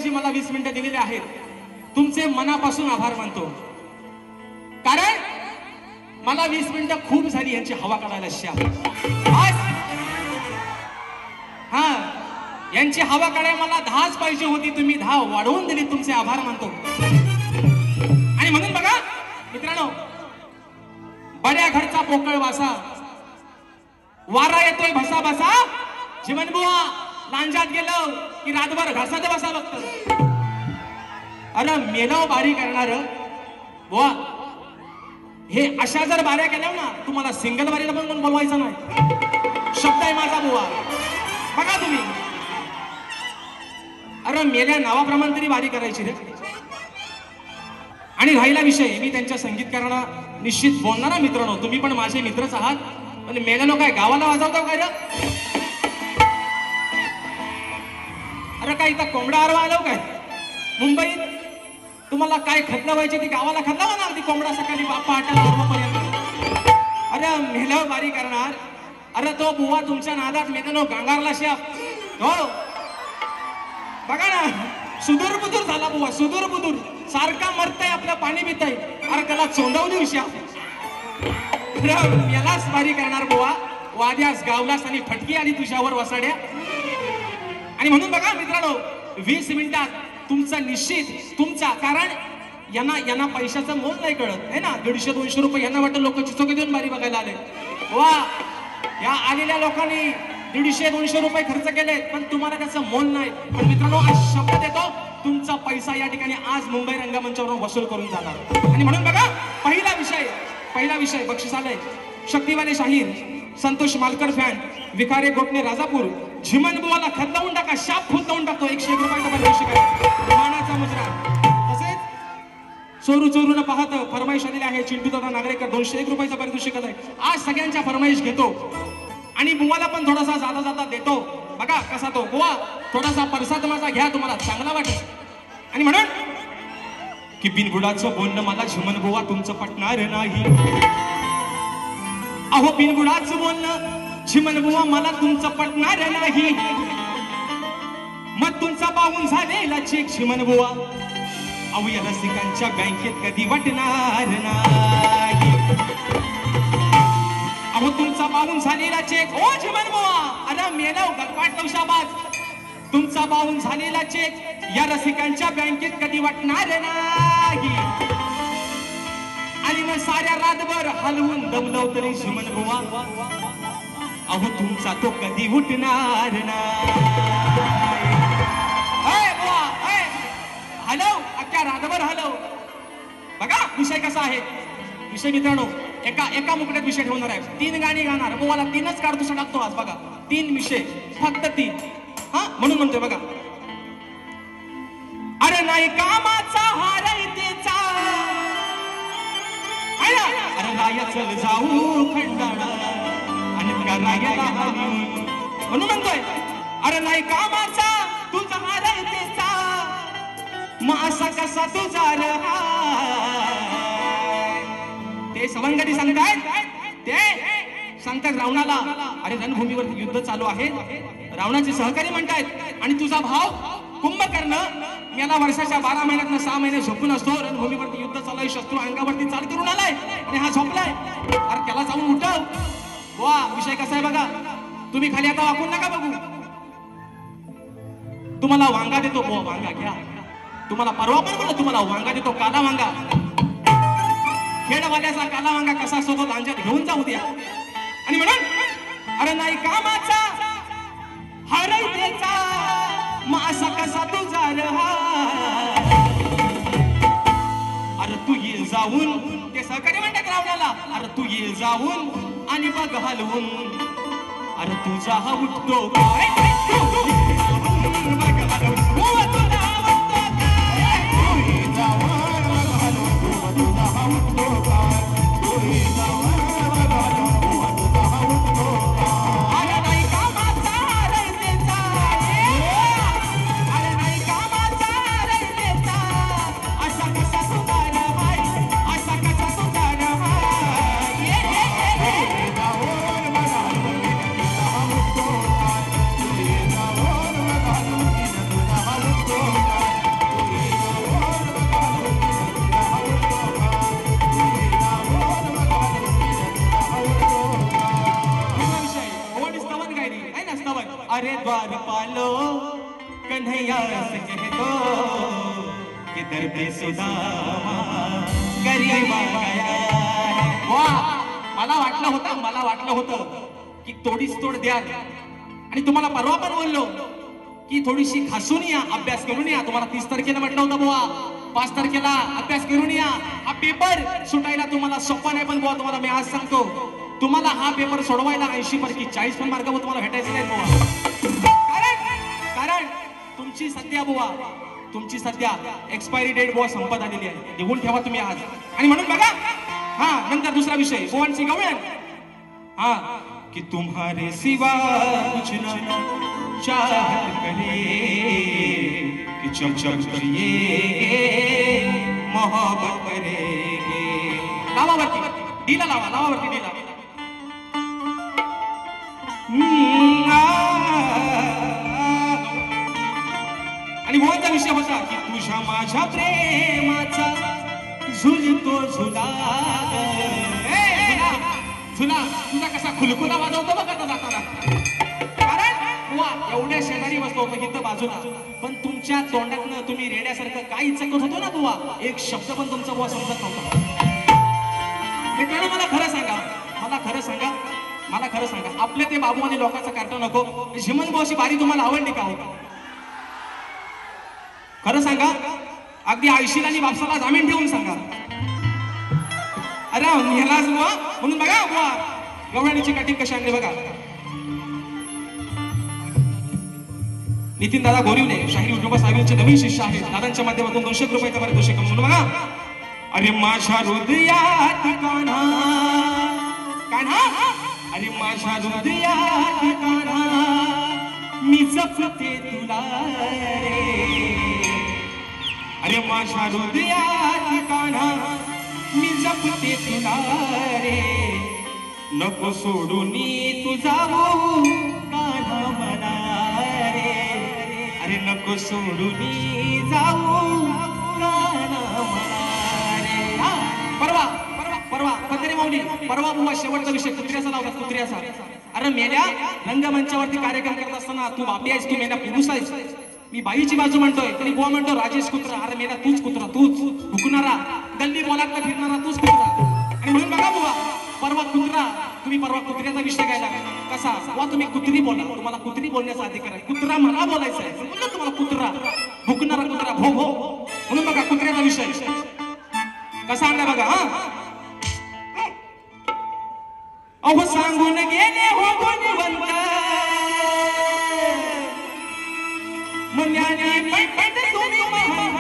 जी मला 20 मिनिटं दिलेली आहेत, तुमचे मनापासून आभार मानतो. कारण मला 20 मिनिटं खूप झाली यांची हवा काढायला. हा, यांची हवा काढायला मला 10च पाहिजे होती, तुम्ही 10 वाढवून दिली. तुमचे आभार मानतो. आणि म्हणून बघा मित्रांनो, बड्या घरचा पोकळ वासा, वारा येतोय भसा भसा, जीवन बुवा लांजात गेलो की रातभर घासात बसा बघत. अरे मेलाव बारी करणार बुवा, हे अशा जर बाऱ्या केल्या ना, तुम्हाला सिंगल बारीला पण बोलवायचं नाही. शब्द आहे माझा बुवा. बघा तुम्ही, अरे मेल्या नावाप्रमाणे तरी बारी करायची रे. आणि राहिला विषय, मी त्यांच्या संगीतकारांना निश्चित बोलणारा मित्रांनो, तुम्ही पण माझे मित्रच आहात. पण मेल्यानो काय गावाला वाजवता काय रे? अरे काय इथं कोंबडा आरवा आलो काय? मुंबईत तुम्हाला काय खतलं व्हायची ती गावाला खतला ना, अगदी कोंबडा सकाळी पहाटेला आरवापर्यंत. अरे मेल्यावर बारी करणार. अरे तो बुवा तुमच्या नादात मेल्यानो गांगारला शेप हो. बघा ना, सुदूर बुदूर झाला बुवा, सुदूर बुदूर सारखा मरताय, आपलं पाणी पिताय. अरे त्याला चोंडवली विषय यालाच बारी करणार बुवा. वाद्यास गावलास आणि फटकी आली तुझ्यावर वसाड्या. आणि म्हणून बघा मित्रांनो, 20 मिनिटात तुमचा निश्चित तुमचा, कारण यांना पैशाचं मोल नाही कळत आहे ना. 150-200 रुपये यांना वाटतं लोक चिचोके देऊन बारी बघायला आले. वा, या आलेल्या लोकांनी 150-200 रुपये खर्च केले, पण तुम्हाला त्याचं मोल नाही. पण मित्रांनो, आज शब्द देतो, तुमचा पैसा या ठिकाणी आज मुंबई रंगमंचावरून वसूल करून जाणार. आणि म्हणून बघा, पहिला विषय बक्षीस आलंय. शक्तिवाले शाहीर, संतोष मालकर फॅन, विखारे गोटणे राजापूर, झिमन बुवाला खत लावून टाका, शाप फुल लावून टाकतो. 101 रुपयाचा पारितोषिक आहे, मानाचा मुजरा. तसेच चोरून पाहत फरमाईश आलेली आहे चिंटू दादा नागरेकर, 201 रुपयाचा पारितोषिक आहे. आज सगळ्यांच्या फरमाईश घेतो आणि बुवाला पण थोडासा जाता देतो. बघा कसा तो बुवा, थोडासा प्रसाद माझा घ्या, तुम्हाला चांगला वाटेल. आणि म्हणून की बिनबुडाचं बोलणं मला झिमन बुवा तुमचं पटणार नाही. अहो बिनबुडाचं बोलणं झिमन बुवा मला तुमचं पटणार नाही. मग तुमचा पाहून झालेला चेक झिमन बुवा अहो या रसिकांच्या बँकेत कधी वाटणार नाही. अहो तुमचा पाहून झालेला चेक ओ झिमन बुवा, अरे मेलाव गटपाट लवशाबाज, तुमचा पाहून झालेला चेक या रसिकांच्या बँकेत कधी वाटणार नाही. आणि मग साऱ्या रातभर हलवून दमलो तरी झिमन बुवा अहो तुमचा तो कधी उठणार नाही. बुवा हलव, अख्ख्या रातभर हलव. बघा विषय कसा आहे. विषय मित्रांनो, एका मुकड्यात विषय ठेवणार आहे. 3 गाणी गाणार, बुवाला 3च काढतो टाकतो आज. बघा 3 विषय, फक्त 3. हा म्हणून म्हणतोय बघा. अरे नाही कामाचा हारायतेचा, अरे नाही चल जाऊ खंडाळा आणि करायला हवी. म्हणून म्हणतोय अरे नाही कामाचा तुझा हारायतेचा, मग असा कसा तुझा रहा. ते सवंगडी सांगतात रावणाला, अरे रणभूमीवरती युद्ध चालू आहे, रावणाचे सहकारी म्हणतायत आणि तुझा भाव कुंभकर्ण याला वर्षाच्या 12 महिन्यात 6 महिने झोपून असतो. रणभूमीवरती युद्ध चालू आहे, शस्त्र अंगावरती चाल करून आलाय आणि हा झोपलाय. अरे त्याला जाऊन उठव. वा विषय कसा आहे बघा. तुम्ही खाली आता वाकून नका बघू. तुम्हाला वांगा देतो, वांगा घ्या. तुम्हाला परवा पण बोला, तुम्हाला वांगा देतो, काला वांगा. खेडवाल्याचा काला वांगा कसा असतो लांजात घेऊन जाऊ द्या. आणि म्हणून अरे नाही कामाचा हरयतेचा, मग असा कसा तुझा रहा. अरे तू ये जाऊन, ते सहकारी म्हणतात रावणाला, अरे तू ये जाऊन आणि बघ हलवून, अरे तुझा हा उठतो काय द्वार पालो कन्हैया से कह दो कि दर पे सुदामा गरीबा गया है. वाह, मला वाटलं होतं की तोडीस तोड द्याल आणि तुम्हाला परवा पण बोललो की थोडीशी खासून या, अभ्यास करून या. तुम्हाला 30 तारखेला म्हटलं होतं बुवा 5 तारखेला अभ्यास करून या. हा पेपर सुटायला तुम्हाला सोपा नाही, पण बुवा तुम्हाला मी आज सांगतो, तुम्हाला हा पेपर सोडवायला 80 पैकी 40 पण मार्क तुम्हाला भेटायचे नाही बुवा. कारण तुमची सध्या एक्सपायरी डेट बुवा संपत आलेली आहे. लिहून ठेवा तुम्ही आज. आणि म्हणून बघा, हा नंतर दुसरा विषय बुवांची गवळण. हा कि तुम्हारे सिवा कुछ न चाहत करे कि चम करिए मोहब्बत करेंगे. लावावरती डीला लावा, लावावरती डीला. आणि बुवांचा विषय होता की तुझ्या माझ्या प्रेमाचा झुलतो झुला. झुला तुझा कसा खुलखुला वाजवतो बघा जाताना. कारण वा एवढ्या शेजारी बसलो होतो इथं बाजूला, पण तुमच्या तोंडातनं तुम्ही रेड्यासारखं काही चकत होतो ना बुवा, एक शब्द पण तुमचा बुवा समजत नव्हता. मित्रांनो मला खरं सांगा आपल्या ते बाबू आणि लोकांचा कार्टून नको, झिमन बुवाची बारी तुम्हाला आवडली का हो? खरं सांगा, अगदी आयशीला आणि बापसाला जामीन ठेवून सांगा. अरे ह्यालाच बुवा म्हणून बघा बुवा गवळणीची काठी कशी आणली बघा. नितीन दादा गोरिवले शाहीर युट्यूबर साहेबांचे नवीन शिष्य आहेत. दादांच्या माध्यमातून 200 रुपयाचा पारितोषिक म्हणून बघा. अरे माझ्या हृदयात कान्हा कान्हा, अरे माझ्या हृदयात कान्हा मी जपते तुला रे. अरे माझ्या हृदयात कान्हा मी जपते तुला रे. नको सोडून तू जाऊ कान्हा मला रे. अरे नको सोडून जाऊ कान्हा मला रे. परवा पत्रे माऊली परवा बुवा शेवटचा विषय कुत्र्याचा लावला. कुत्र्याचा. अरे मेल्या रंगमंचावरती कार्यक्रम करत असताना तू बापी आहेस, तू मेल्या पुरुष आहेस. मी बाईची बाजू म्हणतोय तरी बुवा म्हणतो राजेश कुत्रा. अरे मेला तूच कुत्रा, तूच हुकणारा गल्ली बोलात फिरणारा तूच कुत्रा. आणि म्हणून बघा बुवा परवा कुत्र्याचा विषय घ्यायला कसा बुवा तुम्ही कुत्री बोला, तुम्हाला कुत्री बोलण्याचा अधिकार आहे. कुत्रा मला बोलायचं आहे म्हणलं तुम्हाला कुत्रा, हुकणारा कुत्रा भो भो. म्हणून बघा कुत्र्याचा विषय कसा आणला बघा. हा अहो सांगून गेले हो गुणवंत मुन्याने पंडित तुम्ही महंत.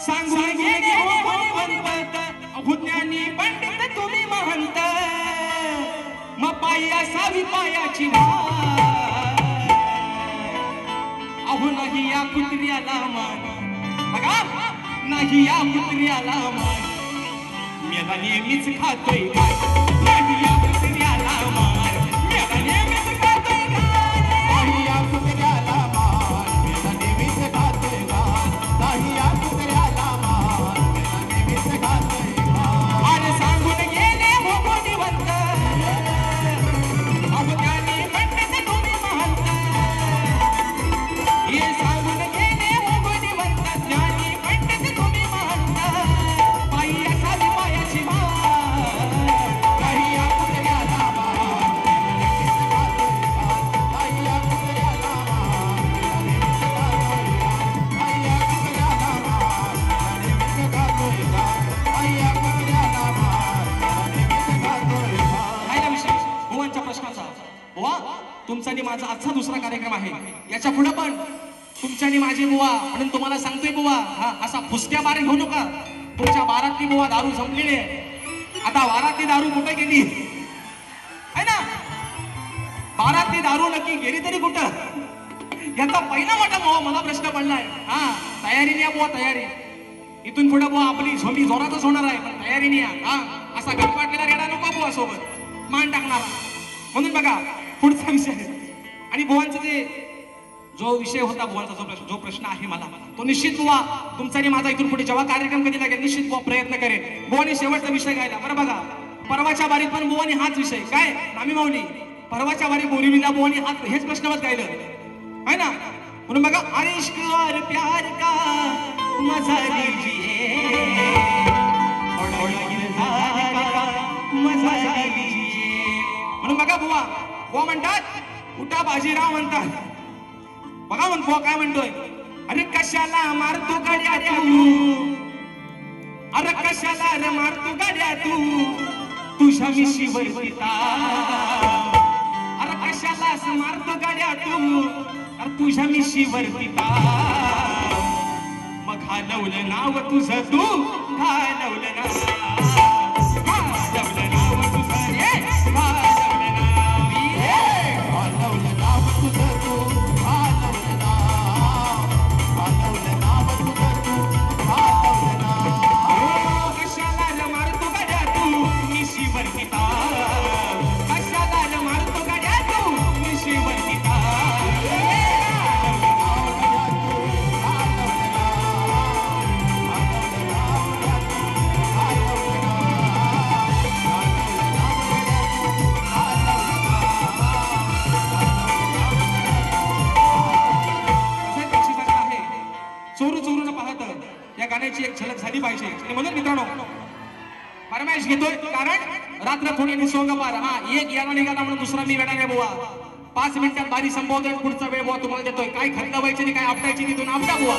सांगून गेले हो गुणवंत अभुज्ञानी पंडित तुम्ही महंत. मग पायी असावी पायाची अहो नाही या कुत्र्याला मान. बघा नाही या कुत्र्याला मान. मेला नेहमीच खातोय नाही या कुत्र्याला मान. मेला नेहमीच खातोय नाही या कुत्र्याला मान. मेला नेहमीच खातोय नाही या कुत्र्याला मान. मेला नेहमीच खातोय. अरे सांगून गेले हो गुणवंत अभुज्ञानी पंडित तुम्ही महंत. हे सांगून गेले हो गुणवंत ज्ञानी पंडित तुम्ही महंत. पायी असावी पायाची काही या कुत्र्याला मान. काही या कुत्र्याला मान. काही या कुत्र्याला मान. काही या कुत्र्याला मान. विषय बुवांच्या प्रश्नाचा. बुवा तुमचा आणि माझा आजचा दुसरा कार्यक्रम आहे. याच्या पुढे पण तुमच्या आणि माझी बुवा म्हणून तुम्हाला सांगतोय बुवा हा असा फुसक्या बारे घेऊ नका. तुमच्या बारातली बुवा दारू संपलेली आहे. आता वारातली दारू कुठे गेली आहे ना. बारातली दारू नक्की गेली तरी कुठं, याचा पहिला मोठा बुवा मला प्रश्न पडलाय. हा तयारीने या बुवा, तयारी. इथून पुढे बुवा आपली झोंबी जोरातच होणार आहे, पण तयारीने या. हा असा गटवाटलेला रेडा नको बुवा सोबत मान टाकणारा. म्हणून बघा पुढचा विषय आणि बुवांचा जो विषय होता, बुवांचा जो प्रश्न आहे मला तो निश्चित बुवा तुमचा आणि माझा इथून पुढे जेव्हा कार्यक्रम कधी लागेल निश्चित बुवा प्रयत्न करेल बुवाने शेवटचा विषय घ्यायला. बरं बघा परवाच्या बारीत पण बुवाने हाच विषय काय नामी माऊली परवाच्या वारी बोरिवलीला बुवानी हात हेच प्रश्नवत गायलं आहे ना. म्हणून बघा अरे इश्क और प्यार का मजा लीजिए, मजा लीजिए. म्हणून बघा बुवा बुवा म्हणतात उठा बाजीराव म्हणतात. बघा म्हणतो बुवा काय म्हणतोय, अरे कशाला मारतो गाड्या तू, अरे कशाला रे मारतो गाड्या तू तुझ्या मिशीवर पिता, अरे कशाला असं मारतो गाड्या तू अरे तुझ्या मिशीवर पिता. मग घालवलं नाव तुझं तू, घालवलं नाव, घालवलं नाव तुझं रे, घालवलं नाव, घालवलं नाव तुझं तू, घालवलं नाव, घालवलं नाव तुझं तू, घालवलं नाव. कशाला रे मारतो गाड्या तू मिशीवर पिता, कशाला रे मारतो गाड्या तू मिशीवर पिता. चोरू चोरून पाहत या गाण्याची एक झलक झाली पाहिजे. आणि म्हणून मित्रांनो फरमाईश घेतोय कारण रात्र थोडी निसर्ग पार. हा एक याला निघाला म्हणून दुसरा मी वेळा नाही बुवा. 5 मिनिटात बारी संपवतोय, पुढचा वेळ बुवा तुम्हाला देतोय. काय खंड व्हायची नाही, काय आपटायची तिथून आपटा बुवा.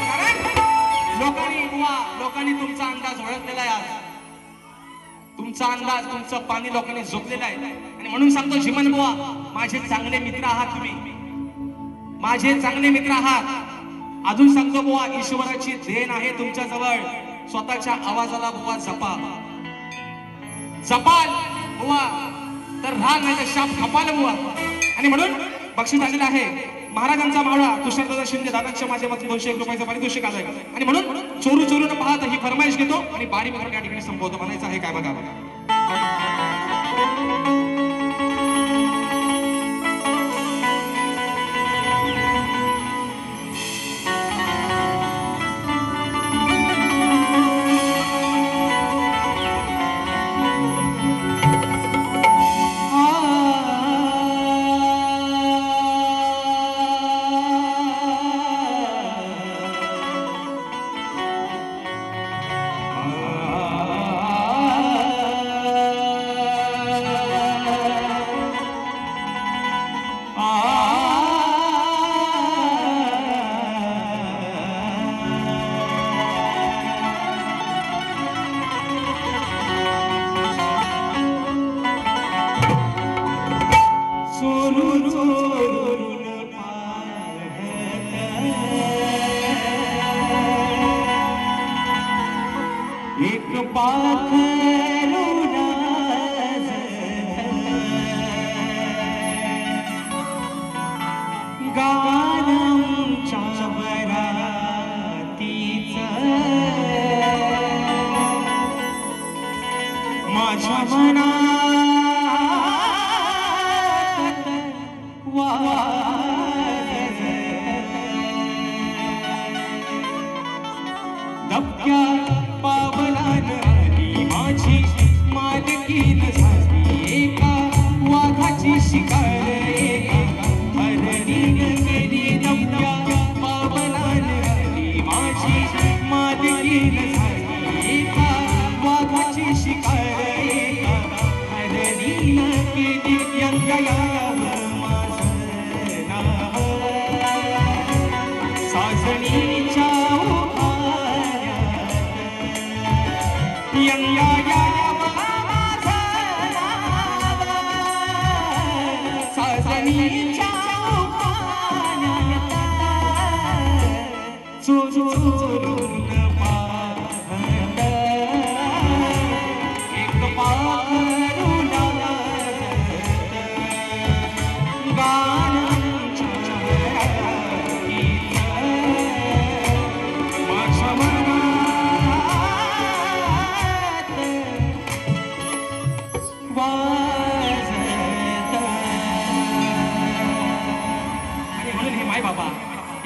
कारण लोकांनी तुमचा अंदाज ओळखलेला आहे. आज तुमचा अंदाज, तुमचं पाणी लोकांनी झोपलेलं आहे. आणि म्हणून सांगतो जिमन बुवा, माझे चांगले मित्र आहात तुम्ही, माझे चांगले मित्र आहात. अजून सांगतो बुवा, ईश्वराची देण आहे तुमच्या जवळ. स्वतःच्या आवाजाला बुवा जपा, जपाल बुवा तर राग नाही तर शाप खपाल बुवा. आणि म्हणून बक्षीस आलेलं आहे महाराजांचा मावळा तुषारदादा शिंदे दादांच्या माझ्यामध्ये 201 रुपयाचं पारितोषिक आलंय. आणि म्हणून चोरू चोरून पाहत ही फरमाईश घेतो आणि बारी मित्रांनो या ठिकाणी संपवतो. म्हणायचं आहे काय बघा बघा.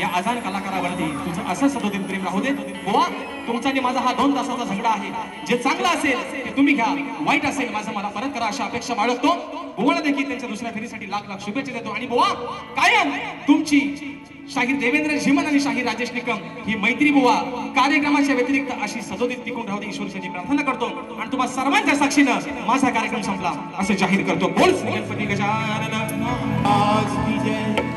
या अजान कलाकारावरती तुझं असं सदोदित प्रेम राहू दे बुवा. तुमचा आणि माझा हा 2 तासाचा झगडा आहे. जे चांगलं असेल ते तुम्ही घ्या, वाईट असेल माझं मला परत करा अशा अपेक्षा बाळगतो. बुवाला देखील त्यांच्या दुसऱ्या फेरीसाठी लाख लाख शुभेच्छा देतो. आणि बुवा कायम तुमची शाहीर देवेंद्र झिमन आणि शाहीर राजेश निकम ही मैत्री बुवा कार्यक्रमाच्या व्यतिरिक्त अशी सदोदित टिकून राहू दे ईश्वराची प्रार्थना करतो. आणि तुम्हा सर्वांच्या साक्षीनं माझा कार्यक्रम संपला असं जाहीर करतो. बोल गणपती गजानन. आज की जय.